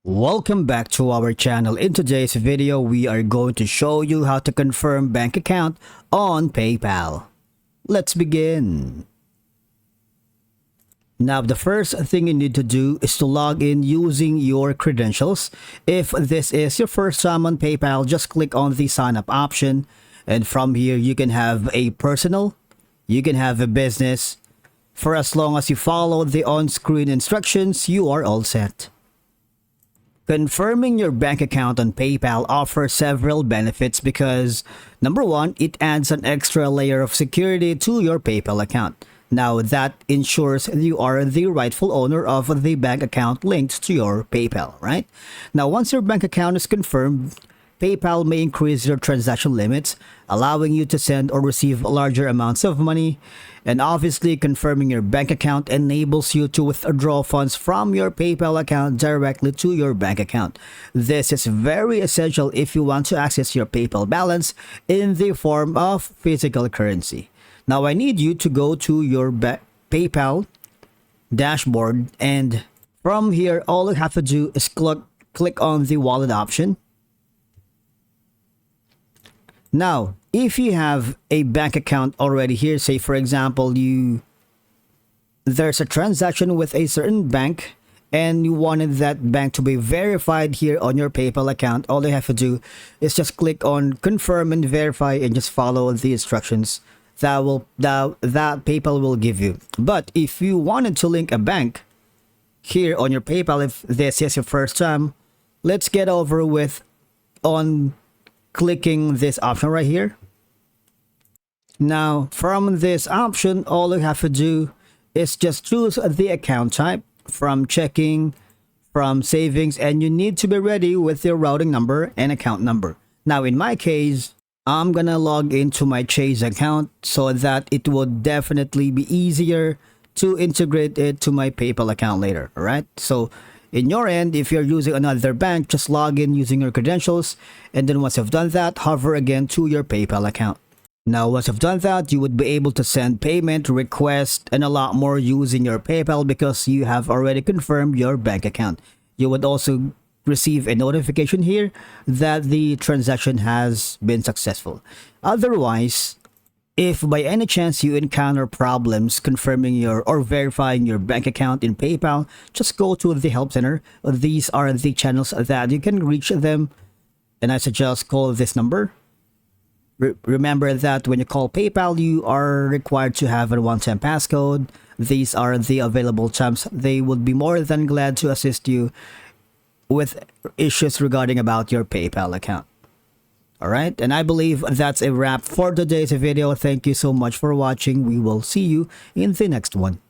Welcome back to our channel. In today's video, we are going to show you how to confirm bank account on PayPal. Let's begin. Now, the first thing you need to do is to log in using your credentials. If this is your first time on PayPal, just click on the sign up option. And from here, you can have a personal, you can have a business. For as long as you follow the on-screen instructions, you are all set. Confirming your bank account on PayPal offers several benefits because, number one, it adds an extra layer of security to your PayPal account. Now, that ensures you are the rightful owner of the bank account linked to your PayPal, right? Now, once your bank account is confirmed, PayPal may increase your transaction limits, allowing you to send or receive larger amounts of money. And obviously, confirming your bank account enables you to withdraw funds from your PayPal account directly to your bank account. This is very essential if you want to access your PayPal balance in the form of physical currency. Now, I need you to go to your PayPal dashboard, and from here, all you have to do is click on the wallet option. Now, if you have a bank account already here, say for example, there's a transaction with a certain bank and you wanted that bank to be verified here on your PayPal account, all you have to do is just click on confirm and verify and just follow the instructions that PayPal will give you. But if you wanted to link a bank here on your PayPal, if this is your first time, let's get over with on clicking this option right here. Now, from this option, all you have to do is just choose the account type from checking, from savings, and you need to be ready with your routing number and account number. Now, in my case, I'm gonna log into my Chase account so that it would definitely be easier to integrate it to my PayPal account later, all right? So in your end, if you're using another bank, just log in using your credentials, and then once you've done that, hover again to your PayPal account. Now, once you've done that, you would be able to send payment, request, and a lot more using your PayPal because you have already confirmed your bank account. You would also receive a notification here that the transaction has been successful. Otherwise, if by any chance you encounter problems confirming your or verifying your bank account in PayPal, just go to the help center. These are the channels that you can reach them, and I suggest call this number. Remember that when you call PayPal, you are required to have a one-time passcode. These are the available times. They would be more than glad to assist you with issues regarding about your PayPal account. Alright, and I believe that's a wrap for today's video. Thank you so much for watching. We will see you in the next one.